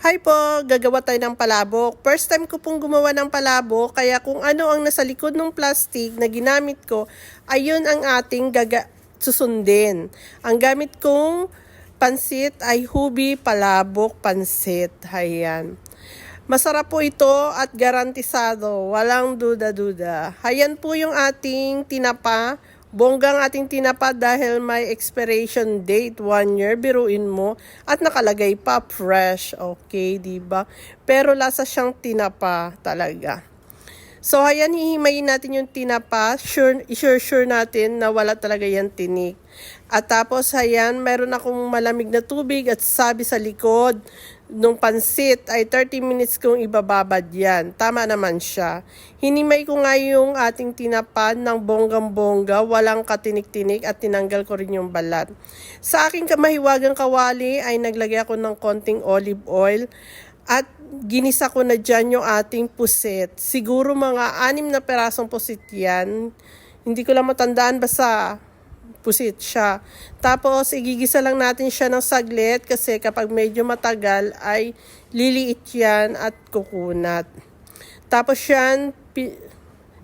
Hi po, gagawa tayo ng palabok. First time ko pong gumawa ng palabok, kaya kung ano ang nasa likod ng plastic na ginamit ko, ayun ang ating susundin. Ang gamit kong pansit ay Hubi Palabok Pansit. Hayan. Masarap po ito at garantisado, walang duda-duda. Hayan po yung ating tinapa. Bonggang ating tinapa dahil may expiration date, 1 year, biruin mo. At nakalagay pa, fresh. Okay, diba? Pero lasa siyang tinapa talaga. So, ayan, hihimayin natin yung tinapa. Sure natin na wala talaga yan tinik. At tapos, ayan, meron akong malamig na tubig at sabi sa likod nung pansit ay 30 minutes kong ibababad yan. Tama naman siya. Hinimay ko nga yung ating tinapa ng bonggang-bongga, walang katinik-tinik at tinanggal ko rin yung balat. Sa aking kamahiwagang kawali ay naglagay ako ng konting olive oil. At ginisa ko na dyan yung ating pusit. Siguro mga 6 na perasong pusit yan. Hindi ko lang matandaan, basta pusit siya. Tapos igigisa lang natin siya ng saglit kasi kapag medyo matagal ay liliit yan at kukunat. Tapos yan,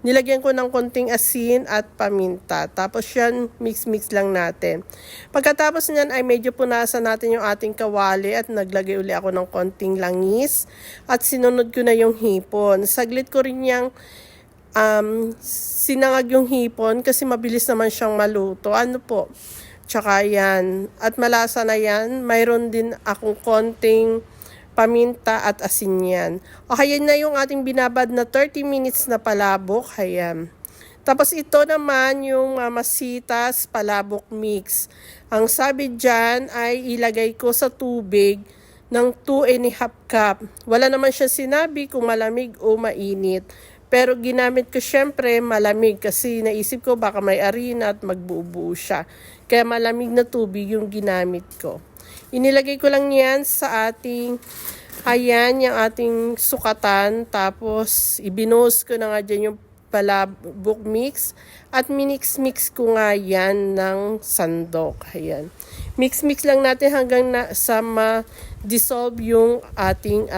nilagyan ko ng konting asin at paminta. Tapos yan, mix lang natin. Pagkatapos niyan ay medyo punasan natin yung ating kawali at naglagay uli ako ng konting langis. At sinunod ko na yung hipon. Saglit ko rin yung sinangag yung hipon kasi mabilis naman siyang maluto. Ano po? Tsaka yan. At malasa na yan. Mayroon din akong konting paminta at asin yan. O ayan na yung ating binabad na 30 minutes na palabok. Ayan. Tapos ito naman yung mamasitas palabok mix. Ang sabi dyan ay ilagay ko sa tubig ng 2½ cup. Wala naman siya sinabi kung malamig o mainit. Pero ginamit ko syempre malamig kasi naisip ko baka may arena at magbubuo siya. Kaya malamig na tubig yung ginamit ko. Inilagay ko lang yan sa ating, ayan, yung ating sukatan. Tapos, ibinuhos ko na nga dyan yung palabok mix. At minix-mix ko nga yan ng sandok. Ayan. Mix lang natin hanggang sa ma-dissolve yung ating,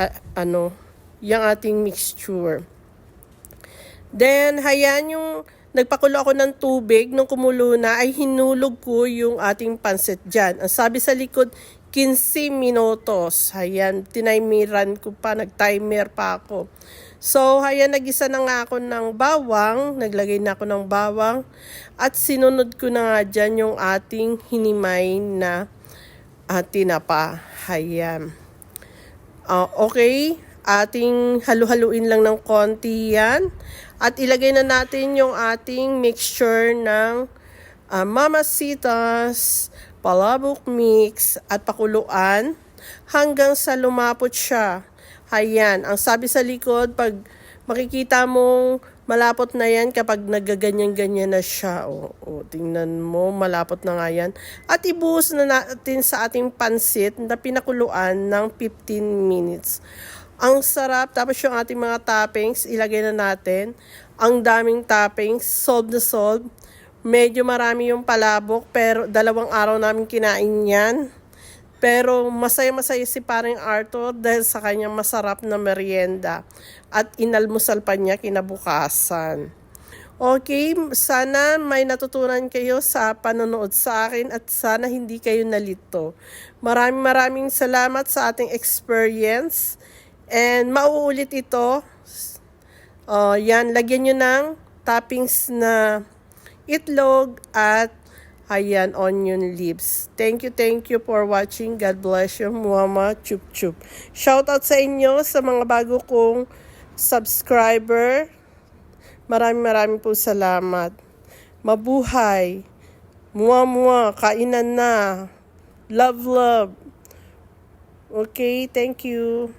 yung ating mixture. Then, ayan yung nagpakulo ako ng tubig. Nung kumulo na, ay hinulog ko yung ating pansit dyan. Ang sabi sa likod, 15 minutos. Ayan, tinaymiran ko pa, nag-timer pa ako. So, ayan, nagisa na nga ako ng bawang. Naglagay na ako ng bawang. At sinunod ko na nga dyan yung ating hinimay na tinapa. Ayan. Okay, ating halu-haluin lang ng konti yan. At ilagay na natin yung ating mixture ng mamasitas, palabok mix at pakuluan hanggang sa lumapot siya. Ayan, ang sabi sa likod, pag makikita mong malapot na yan kapag nagaganyan-ganyan na siya. O, tingnan mo, malapot na nga yan. At ibuhos na natin sa ating pansit na pinakuluan ng 15 minutes. Ang sarap. Tapos yung ating mga toppings, ilagay na natin. Ang daming toppings, solve na solve. Medyo marami yung palabok, pero 2 araw namin kinain yan. Pero masaya-masaya si paring Arthur dahil sa kanyang masarap na merienda. At inalmusal pa niya kinabukasan. Okay, sana may natutunan kayo sa panonood sa akin at sana hindi kayo nalito. Maraming salamat sa ating experience. And mauulit ito. Yan, lagyan nyo ng toppings na itlog at ayan, onion leaves. Thank you for watching. God bless you. Mama, chup chup. Shoutout sa inyo sa mga bago kong subscriber. Maraming po salamat. Mabuhay. Mua, kainan na. Love. Okay, thank you.